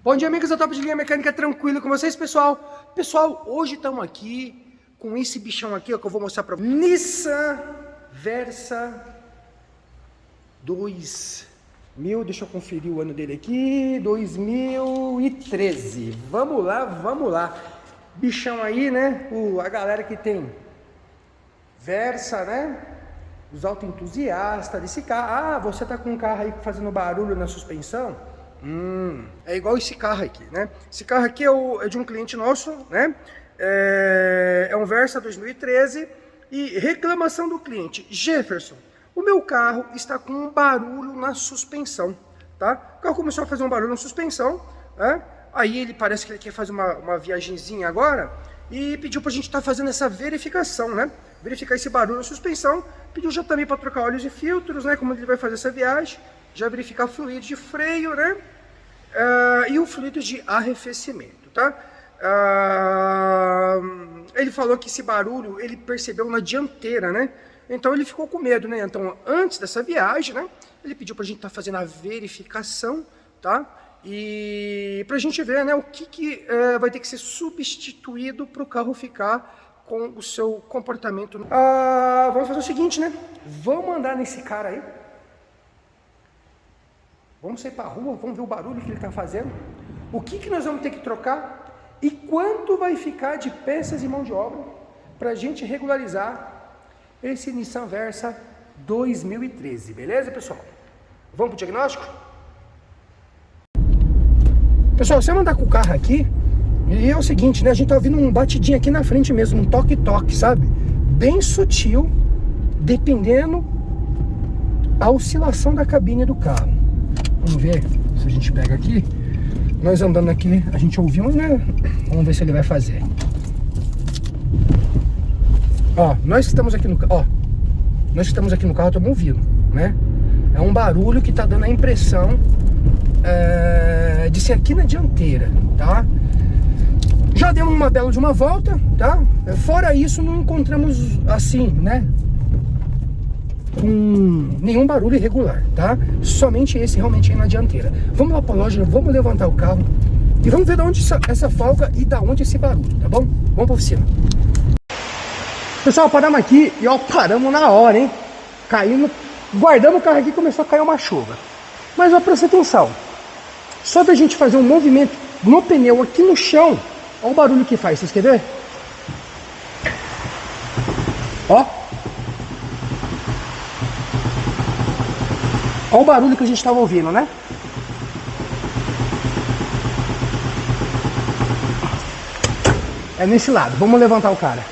Bom dia, amigos da Top de Linha Mecânica, tranquilo com vocês, pessoal? Pessoal, hoje estamos aqui com esse bichão aqui, ó, que eu vou mostrar para vocês. Nissan Versa 2000, deixa eu conferir o ano dele aqui, 2013. Vamos lá, vamos lá. Bichão aí, né? A galera que tem Versa, né? Os autoentusiastas desse carro. Ah, você tá com um carro aí fazendo barulho na suspensão? É igual esse carro aqui, né? Esse carro aqui é de um cliente nosso, né? É um Versa 2013 e reclamação do cliente: Jefferson, o meu carro está com um barulho na suspensão, tá? O carro começou a fazer um barulho na suspensão, né? Aí ele parece que ele quer fazer uma viagenzinha agora e pediu pra gente estar fazendo essa verificação, né? Verificar esse barulho na suspensão. Pediu já também para trocar óleos e filtros, né? Como ele vai fazer essa viagem. Já verificar fluido de freio, né? E o fluido de arrefecimento, tá? Ele falou que esse barulho ele percebeu na dianteira, né? Então ele ficou com medo, né? Então antes dessa viagem, né? Ele pediu pra gente estar fazendo a verificação, tá? E pra gente ver, né? O que vai ter que ser substituído para o carro ficar com o seu comportamento. Vamos fazer o seguinte, né? Vamos andar nesse cara aí. Vamos sair para a rua, vamos ver o barulho que ele está fazendo. O que nós vamos ter que trocar e quanto vai ficar de peças e mão de obra para a gente regularizar esse Nissan Versa 2013, beleza, pessoal? Vamos para o diagnóstico? Pessoal, você andar com o carro aqui, e é o seguinte, né? A gente tá ouvindo um batidinho aqui na frente mesmo, um toque-toque, sabe? Bem sutil, dependendo a oscilação da cabine do carro. Vamos ver se a gente pega aqui. Nós andando aqui, a gente ouviu, né? Vamos ver se ele vai fazer. Ó, nós que estamos aqui no carro, estamos ouvindo, né? É um barulho que tá dando a impressão de ser aqui na dianteira, tá? Já demos uma bela de uma volta, tá? Fora isso, não encontramos assim, né? Com nenhum barulho irregular, tá? Somente esse realmente aí na dianteira. Vamos lá pra loja, vamos levantar o carro e vamos ver de onde essa folga e da onde esse barulho, tá bom? Vamos pra oficina. Pessoal, paramos aqui e ó, paramos na hora, hein? Caindo, guardamos o carro aqui e começou a cair uma chuva. Mas ó, presta atenção. Só da gente fazer um movimento no pneu aqui no chão, olha o barulho que faz, vocês querem ver? Ó. Olha o barulho que a gente estava ouvindo, né? É nesse lado. Vamos levantar o cara.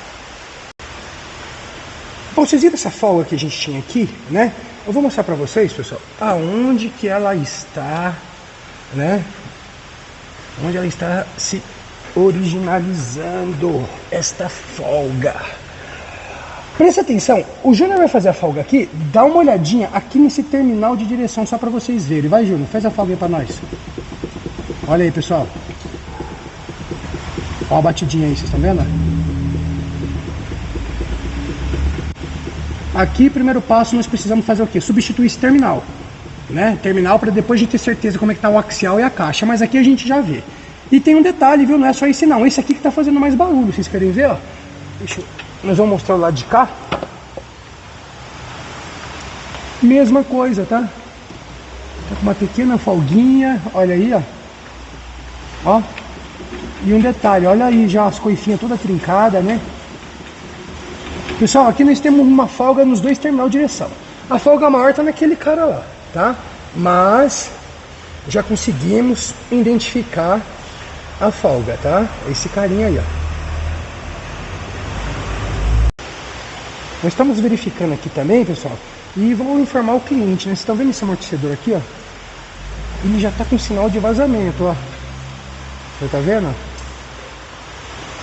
Bom, vocês viram essa folga que a gente tinha aqui, né? Eu vou mostrar pra vocês, pessoal, aonde que ela está, né? Onde ela está se originalizando, esta folga. Presta atenção, o Júnior vai fazer a folga aqui, dá uma olhadinha aqui nesse terminal de direção só para vocês verem. Vai, Júnior, faz a folga aí para nós. Olha aí, pessoal. Olha a batidinha aí, vocês estão vendo? Aqui, primeiro passo, nós precisamos fazer o quê? Substituir esse terminal, né? Terminal para depois a gente ter certeza como é que tá o axial e a caixa, mas aqui a gente já vê. E tem um detalhe, viu? Não é só esse não, esse aqui que tá fazendo mais barulho, vocês querem ver, ó? Deixa eu... Nós vamos mostrar o lado de cá. Mesma coisa, tá? Tá com uma pequena folguinha. Olha aí, ó. Ó. E um detalhe, olha aí já as coifinhas toda trincada, né? Pessoal, aqui nós temos uma folga nos dois terminais de direção. A folga maior tá naquele cara lá, tá? Mas já conseguimos identificar a folga, tá? Esse carinha aí, ó. Nós estamos verificando aqui também, pessoal, e vamos informar o cliente, né? Vocês estão vendo esse amortecedor aqui, ó? Ele já está com sinal de vazamento, ó. Você tá vendo?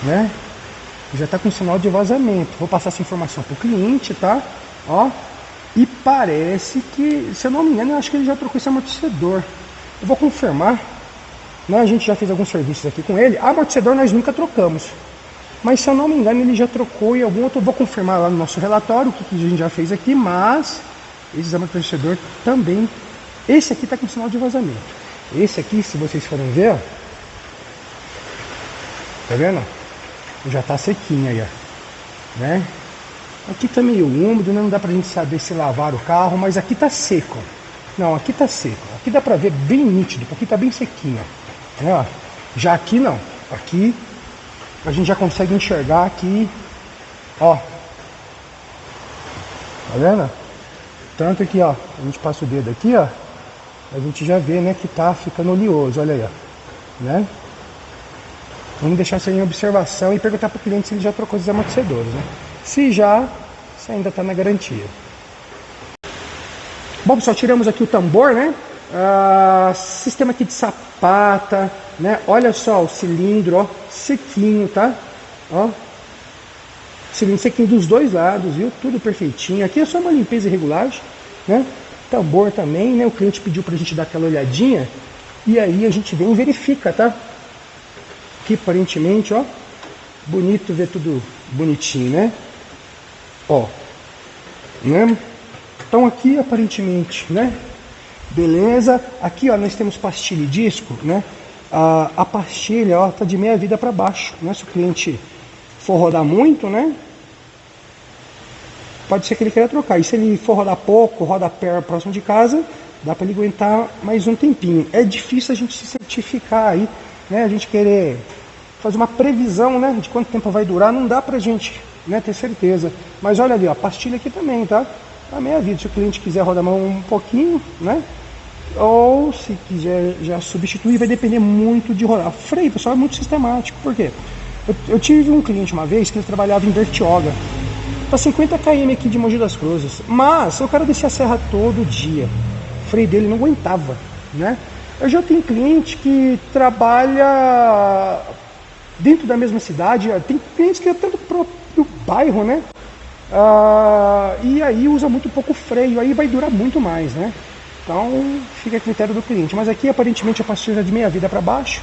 Né? Já está com sinal de vazamento. Vou passar essa informação para o cliente, tá? Ó. E parece que, se eu não me engano, eu acho que ele já trocou esse amortecedor. Eu vou confirmar. Né? A gente já fez alguns serviços aqui com ele. Amortecedor nós nunca trocamos. Mas se eu não me engano ele já trocou em algum outro, eu vou confirmar lá no nosso relatório o que a gente já fez aqui, mas esse amortecedor também, esse aqui está com sinal de vazamento. Esse aqui, se vocês forem ver, ó, tá vendo? Já tá sequinho aí, ó, né? Aqui tá meio úmido, né? Não dá pra gente saber se lavaram o carro, mas aqui tá seco, ó. Não, aqui tá seco. Aqui dá pra ver bem nítido, porque tá bem sequinho, ó. Né, ó. Já aqui não. Aqui a gente já consegue enxergar aqui, ó. Tá vendo? Tanto que, ó, a gente passa o dedo aqui, ó, a gente já vê, né, que tá ficando oleoso, olha aí, ó, né? Vamos deixar isso aí em observação e perguntar pro cliente se ele já trocou os amortecedores, né? Se já, se ainda tá na garantia. Bom, pessoal, tiramos aqui o tambor, né? Sistema aqui de sapata, né? Olha só o cilindro, ó, sequinho, tá? Ó, cilindro sequinho dos dois lados, viu? Tudo perfeitinho. Aqui é só uma limpeza e regulagem, né? Tambor também, né? O cliente pediu pra gente dar aquela olhadinha e aí a gente vem e verifica, tá? Aqui aparentemente, ó, bonito ver tudo bonitinho, né? Ó, né? Então aqui aparentemente, né? Beleza. Aqui, ó, nós temos pastilha e disco, né? A pastilha, ó, tá de meia vida para baixo, né? Se o cliente for rodar muito, né? Pode ser que ele queira trocar. E se ele for rodar pouco, roda perto, próximo de casa, dá para ele aguentar mais um tempinho. É difícil a gente se certificar aí, né? A gente querer fazer uma previsão, né? De quanto tempo vai durar, não dá pra gente, né, ter certeza. Mas olha ali, ó, a pastilha aqui também, tá? A meia vida, se o cliente quiser rodar um pouquinho, né? Ou se quiser já substituir, vai depender muito de rodar. Freio, pessoal, é muito sistemático. Por quê? Eu tive um cliente uma vez que ele trabalhava em Bertioga, para 50 km aqui de Mogi das Cruzes, mas o cara descia a serra todo dia. O freio dele não aguentava, né? Eu já tenho cliente que trabalha dentro da mesma cidade, tem clientes que é tanto próprio bairro, né? E aí usa muito pouco freio, aí vai durar muito mais, né? Então fica a critério do cliente. Mas aqui aparentemente a pastilha de meia vida para baixo,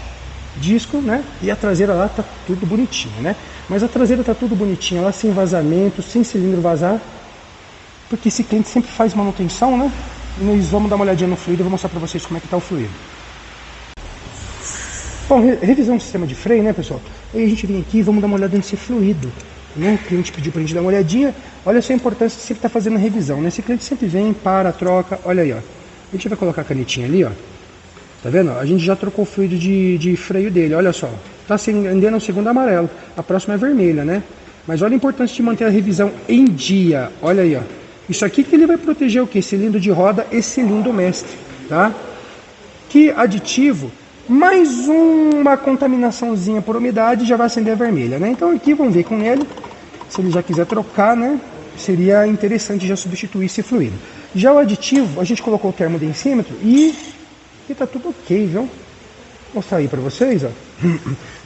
disco, né? E a traseira lá tá tudo bonitinho, né? Mas a traseira tá tudo bonitinha lá, sem vazamento, sem cilindro vazar, porque esse cliente sempre faz manutenção, né? E nós vamos dar uma olhadinha no fluido, eu vou mostrar para vocês como é que tá o fluido. Bom, revisão do sistema de freio, né, pessoal? Aí a gente vem aqui e vamos dar uma olhada nesse fluido, né? O cliente pediu pra gente dar uma olhadinha. Olha só a importância de sempre estar fazendo a revisão, né? Esse cliente sempre vem, para, troca, olha aí, ó. A gente vai colocar a canetinha ali, ó. Tá vendo? A gente já trocou o fluido de freio dele, olha só. Tá acendendo o segundo amarelo, a próxima é vermelha, né? Mas olha a importância de manter a revisão em dia, olha aí, ó. Isso aqui que ele vai proteger o que? Cilindro de roda e cilindro mestre, tá? Que aditivo, mais uma contaminaçãozinha por umidade já vai acender a vermelha, né? Então aqui vamos ver com ele, se ele já quiser trocar, né? Seria interessante já substituir esse fluido. Já o aditivo, a gente colocou o termodensímetro e tá tudo ok, viu? Vou mostrar aí para vocês, ó.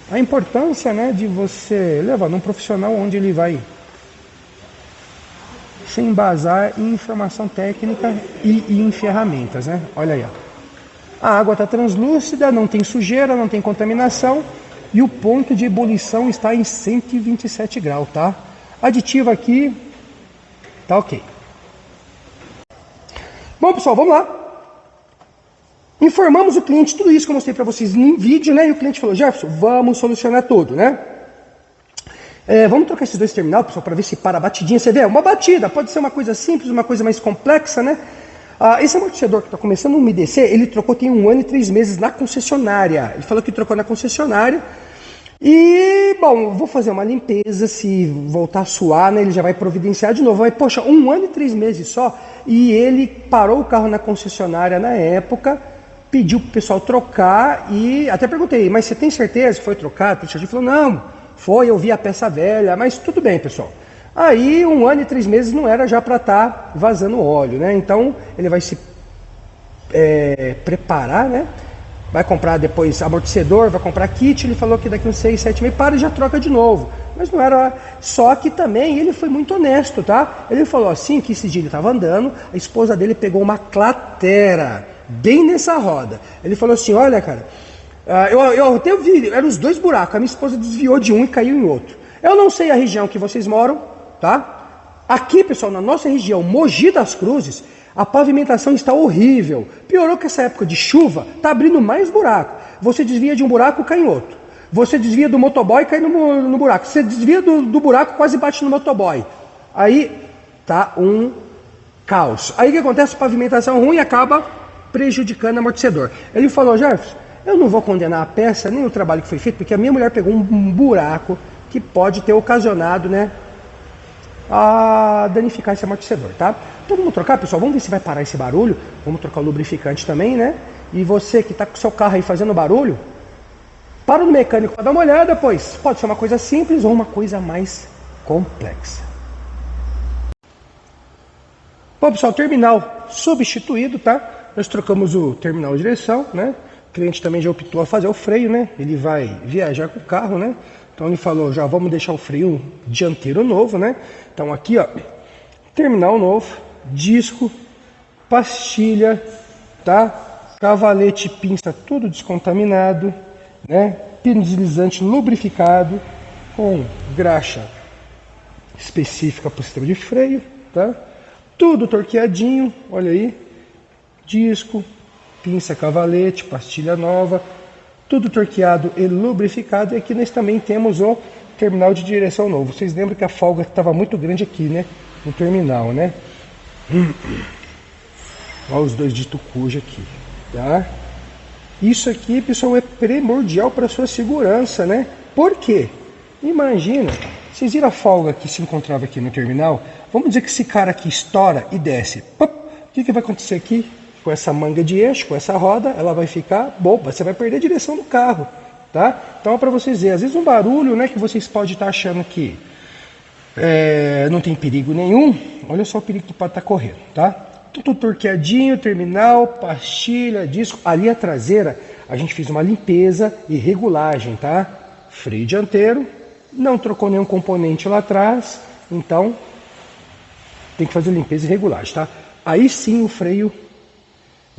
A importância, né, de você levar num profissional onde ele vai se embasar em informação técnica e em ferramentas, né? Olha aí, ó. A água está translúcida, não tem sujeira, não tem contaminação e o ponto de ebulição está em 127 graus, tá? Aditivo aqui tá ok. Bom, pessoal, vamos lá. Informamos o cliente, tudo isso que eu mostrei para vocês em vídeo, né? E o cliente falou, Jefferson, vamos solucionar tudo, né? Vamos trocar esses dois terminais, pessoal, para ver se para a batidinha. Você vê, uma batida, pode ser uma coisa simples, uma coisa mais complexa, né? Esse amortecedor que está começando a umedecer, ele trocou tem 1 ano e 3 meses na concessionária. Ele falou que trocou na concessionária. E, bom, eu vou fazer uma limpeza, se voltar a suar, né, ele já vai providenciar de novo. Mas, poxa, 1 ano e 3 meses só, e ele parou o carro na concessionária na época, pediu pro pessoal trocar e até perguntei, mas você tem certeza que foi trocado? Ele falou, não, foi, eu vi a peça velha, mas tudo bem, pessoal. Aí 1 ano e 3 meses não era já para estar vazando óleo, né? Então ele vai se preparar, né? Vai comprar depois amortecedor, vai comprar kit, ele falou que daqui uns 6, 7 meses para e já troca de novo. Mas não era, só que também ele foi muito honesto, tá? Ele falou assim, que esse dia ele estava andando, a esposa dele pegou uma cratera, bem nessa roda. Ele falou assim, olha cara, eu até vi, eram os 2 buracos, a minha esposa desviou de um e caiu em outro. Eu não sei a região que vocês moram, tá? Aqui, pessoal, na nossa região, Mogi das Cruzes, A pavimentação está horrível. Piorou que essa época de chuva está abrindo mais buraco. Você desvia de um buraco, cai em outro. Você desvia do motoboy, cai no buraco. Você desvia do buraco, quase bate no motoboy. Aí tá um caos. Aí o que acontece? Pavimentação ruim acaba prejudicando o amortecedor. Ele falou: Jefferson, eu não vou condenar a peça nem o trabalho que foi feito, porque a minha mulher pegou um buraco que pode ter ocasionado, né, a danificar esse amortecedor, tá? Então vamos trocar, pessoal, vamos ver se vai parar esse barulho. Vamos trocar o lubrificante também, né? E você que tá com o seu carro aí fazendo barulho, para no mecânico para dar uma olhada, pois pode ser uma coisa simples ou uma coisa mais complexa. Bom, pessoal, terminal substituído, tá? Nós trocamos o terminal de direção, né? O cliente também já optou a fazer o freio, né? Ele vai viajar com o carro, né? Então ele falou: já vamos deixar o freio dianteiro novo, né? Então aqui, ó, terminal novo, disco, pastilha, tá? Cavalete, pinça, tudo descontaminado, né? Pino deslizante lubrificado, com graxa específica para o sistema de freio, tá? Tudo torqueadinho, olha aí, disco, pinça, cavalete, pastilha nova, tudo torqueado e lubrificado. E aqui nós também temos o terminal de direção novo. Vocês lembram que a folga estava muito grande aqui, né? No terminal, né? Olha os dois de tucuja aqui, tá? Isso aqui, pessoal, é primordial para sua segurança, né? Por quê? Imagina, vocês viram a folga que se encontrava aqui no terminal? Vamos dizer que esse cara aqui estoura e desce. Pop! O que vai acontecer aqui? Com essa manga de eixo, com essa roda, ela vai ficar boba, você vai perder a direção do carro, tá? Então é para vocês verem, às vezes um barulho, né, que vocês podem estar achando que não tem perigo nenhum, olha só o perigo que pode estar correndo, tá? Tudo torqueadinho, terminal, pastilha, disco. Ali a traseira, a gente fez uma limpeza e regulagem, tá? Freio dianteiro, não trocou nenhum componente lá atrás, então tem que fazer limpeza e regulagem, tá? Aí sim o freio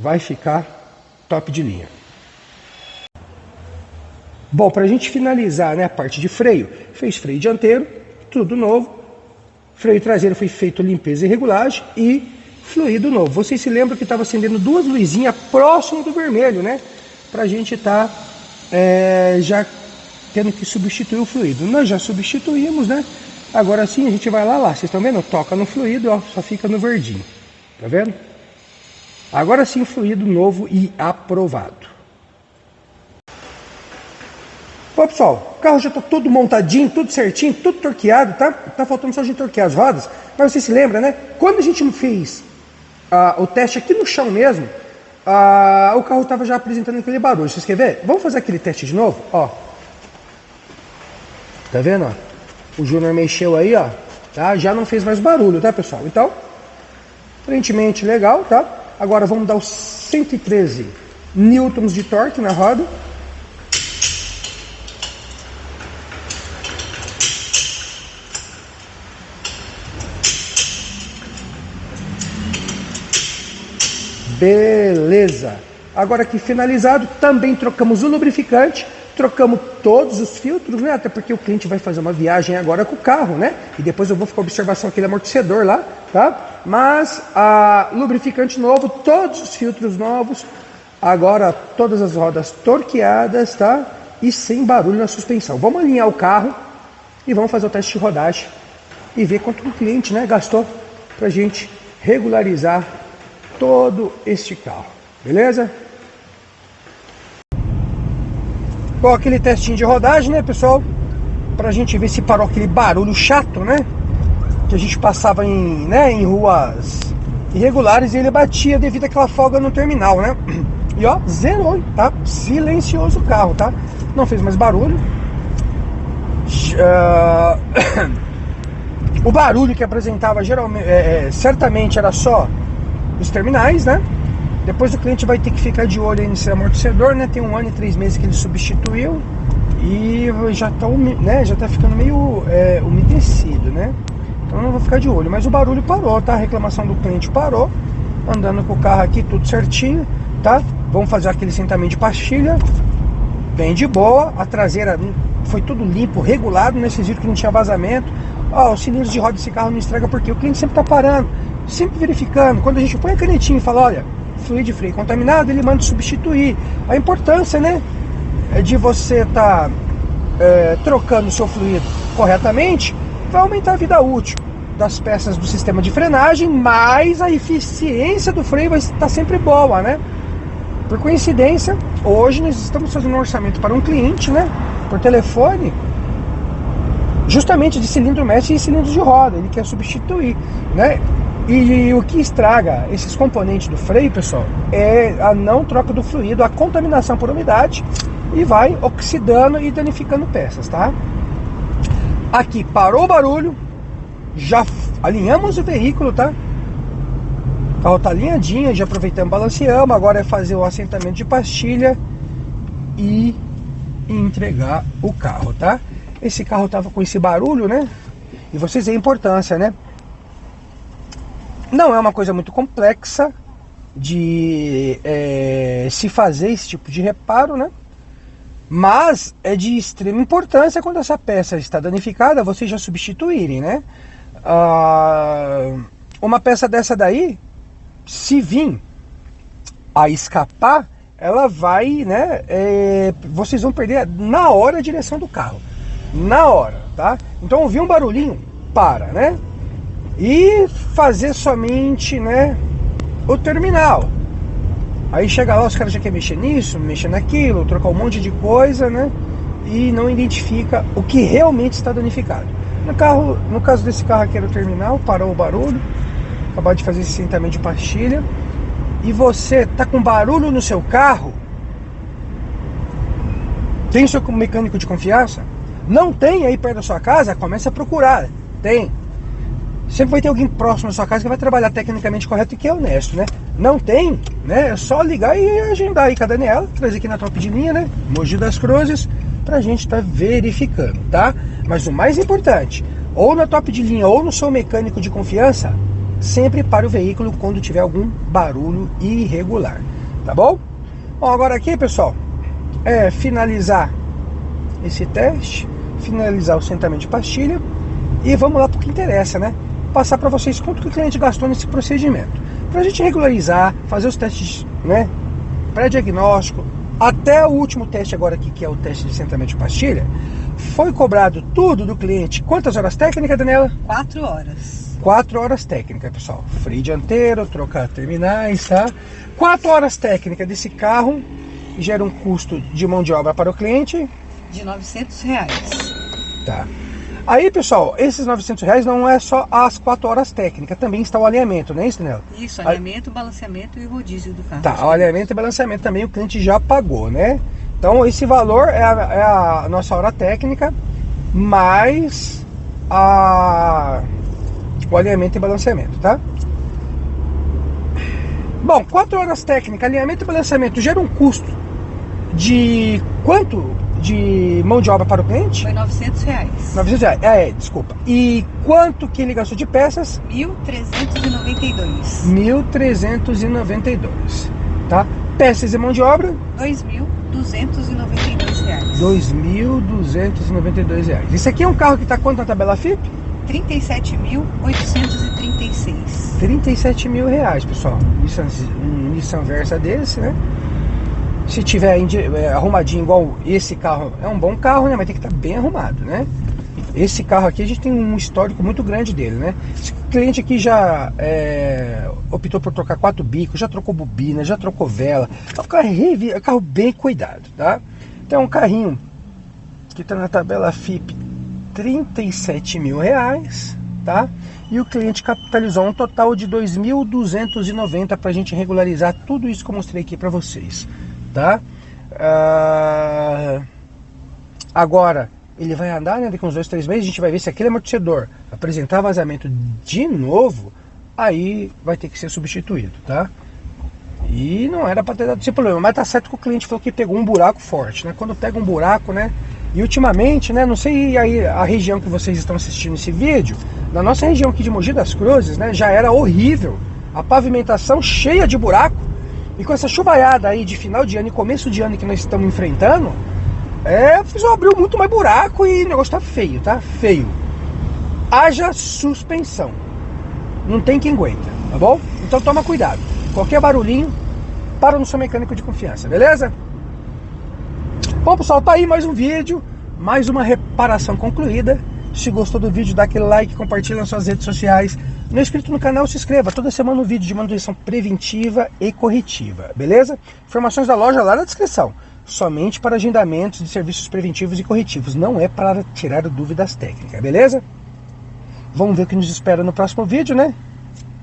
vai ficar top de linha. Bom, para a gente finalizar, né, a parte de freio, fez freio dianteiro, tudo novo. Freio traseiro foi feito limpeza e regulagem e fluido novo. Vocês se lembram que estava acendendo duas luzinhas próximo do vermelho, né? Para a gente estar já tendo que substituir o fluido. Nós já substituímos, né? Agora sim a gente vai lá. Vocês estão vendo? Toca no fluido, ó, só fica no verdinho. Tá vendo? Agora sim, fluido novo e aprovado. Bom, pessoal, o carro já está todo montadinho, tudo certinho, tudo torqueado, tá? Tá faltando só a gente torquear as rodas. Mas você se lembra, né? Quando a gente não fez o teste aqui no chão mesmo, o carro estava já apresentando aquele barulho. Vocês querem ver? Vamos fazer aquele teste de novo? Ó. Tá vendo? Ó? O Júnior mexeu aí, ó. Tá? Já não fez mais barulho, tá, pessoal? Então, aparentemente legal, tá? Agora vamos dar os 113 newtons de torque na roda. Beleza. Agora aqui finalizado, também trocamos o lubrificante, trocamos todos os filtros, né? Até porque o cliente vai fazer uma viagem agora com o carro, né? E depois eu vou ficar observação aquele amortecedor lá, tá? Mas lubrificante novo, todos os filtros novos, agora todas as rodas torqueadas, tá? E sem barulho na suspensão. Vamos alinhar o carro e vamos fazer o teste de rodagem e ver quanto o cliente, né, gastou pra gente regularizar todo este carro, beleza? Bom, aquele testinho de rodagem, né, pessoal? Pra gente ver se parou aquele barulho chato, né? Que a gente passava em ruas irregulares e ele batia devido àquela folga no terminal, né? E ó, zerou, tá? Silencioso o carro, tá? Não fez mais barulho. O barulho que apresentava geralmente, certamente era só os terminais, né? Depois o cliente vai ter que ficar de olho aí nesse amortecedor, né? Tem 1 ano e 3 meses que ele substituiu e já tá, né? Já tá ficando meio umedecido, né? Então eu vou ficar de olho. Mas o barulho parou, tá? A reclamação do cliente parou. Andando com o carro aqui tudo certinho, tá? Vamos fazer aquele sentamento de pastilha. Bem de boa. A traseira foi tudo limpo, regulado, né? Vocês viram que não tinha vazamento. Ó, os cilindros de roda desse carro não estraga porque o cliente sempre tá parando. sempre verificando. Quando a gente põe a canetinha e fala, olha, fluido de freio contaminado, ele manda substituir. A importância, né, é de você estar trocando o seu fluido corretamente, vai aumentar a vida útil das peças do sistema de frenagem, mas a eficiência do freio vai estar sempre boa, né? Por coincidência, hoje nós estamos fazendo um orçamento para um cliente, né, por telefone, justamente de cilindro mestre e cilindros de roda. Ele quer substituir, né? E o que estraga esses componentes do freio, pessoal, é a não troca do fluido, a contaminação por umidade, e vai oxidando e danificando peças, tá? Aqui parou o barulho, já alinhamos o veículo, tá? O carro tá alinhadinho, já aproveitamos, balanceamos. Agora é fazer o assentamento de pastilha e entregar o carro, tá? Esse carro tava com esse barulho, né? E vocês veem a importância, né? Não é uma coisa muito complexa de se fazer esse tipo de reparo, né? Mas é de extrema importância quando essa peça está danificada, vocês já substituírem, né? Uma peça dessa daí, se vir a escapar, ela vai, né? Vocês vão perder na hora a direção do carro. Na hora, tá? Então ouvir um barulhinho, para, né? E fazer somente, né, o terminal. Aí chega lá, os caras já querem mexer nisso, mexer naquilo, trocar um monte de coisa, né? E não identifica o que realmente está danificado. No caso desse carro aqui era o terminal, parou o barulho, acabou de fazer esse assentamento de pastilha. E você tá com barulho no seu carro? Tem o seu mecânico de confiança? Não tem aí perto da sua casa? Comece a procurar. Tem. Sempre vai ter alguém próximo da sua casa que vai trabalhar tecnicamente correto e que é honesto, né? Não tem, né? É só ligar e agendar aí com a Daniela, trazer aqui na Top de Linha, né? Mogi das Cruzes, pra gente estar verificando, tá? Mas o mais importante, ou na Top de Linha ou no seu mecânico de confiança, sempre pare o veículo quando tiver algum barulho irregular, tá bom? Bom, agora aqui, pessoal, finalizar esse teste, finalizar o assentamento de pastilha e vamos lá pro que interessa, né? Passar para vocês quanto que o cliente gastou nesse procedimento, para a gente regularizar, fazer os testes, né, pré-diagnóstico, até o último teste agora aqui, que é o teste de assentamento de pastilha. Foi cobrado tudo do cliente. Quantas horas técnicas, Daniela? 4 horas. 4 horas técnicas, pessoal. Freio dianteiro, trocar terminais, tá? 4 horas técnicas desse carro gera um custo de mão de obra para o cliente de R$900. Tá. Aí, pessoal, esses R$900 não é só as 4 horas técnicas, também está o alinhamento, não é isso, Daniela? Isso, alinhamento, balanceamento e rodízio do carro. Tá, o alinhamento e balanceamento também o cliente já pagou, né? Então esse valor é a nossa hora técnica, mais o alinhamento e balanceamento, tá? Bom, 4 horas técnicas, alinhamento e balanceamento gera um custo de quanto de mão de obra para o cliente? Foi R$900. R$900, desculpa. E quanto que ele gastou de peças? R$1.392. R$1.392, tá? Peças e mão de obra? R$2.292. R$2.292. Esse aqui é um carro que está quanto na tabela FIP? R$37.836. R$37.000, pessoal. Um Nissan Versa desse, né? Se tiver arrumadinho igual esse carro, é um bom carro, né? Mas tem que estar bem arrumado, né? Esse carro aqui a gente tem um histórico muito grande dele, né? Esse cliente aqui já optou por trocar 4 bicos, já trocou bobina, já trocou vela. É um carro bem cuidado, tá? Então é um carrinho que está na tabela FIP R$37.000, tá? E o cliente capitalizou um total de R$2.290 para a gente regularizar tudo isso que eu mostrei aqui para vocês, tá? Agora ele vai andar, né, daqui uns 2, 3 meses, a gente vai ver se aquele amortecedor apresentar vazamento de novo, aí vai ter que ser substituído, tá? E não era para ter dado esse problema, mas tá certo que o cliente falou que pegou um buraco forte, né? Quando pega um buraco, né? E ultimamente, né, não sei aí a região que vocês estão assistindo esse vídeo, na nossa região aqui de Mogi das Cruzes, né, já era horrível, a pavimentação cheia de buraco, e com essa chuvaiada aí de final de ano e começo de ano que nós estamos enfrentando, abriu muito mais buraco e o negócio tá feio, tá? Feio. Haja suspensão. Não tem quem aguenta. tá bom? Então toma cuidado. Qualquer barulhinho, para no seu mecânico de confiança, beleza? Bom, pessoal, tá aí mais um vídeo, mais uma reparação concluída. Se gostou do vídeo, dá aquele like, compartilha nas suas redes sociais. Não é inscrito no canal, se inscreva. Toda semana um vídeo de manutenção preventiva e corretiva, beleza? Informações da loja lá na descrição. Somente para agendamentos de serviços preventivos e corretivos. Não é para tirar dúvidas técnicas, beleza? Vamos ver o que nos espera no próximo vídeo, né?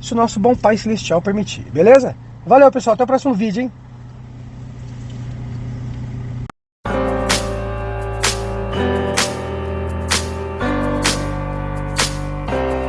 Se o nosso bom Pai Celestial permitir, beleza? Valeu, pessoal. Até o próximo vídeo, hein?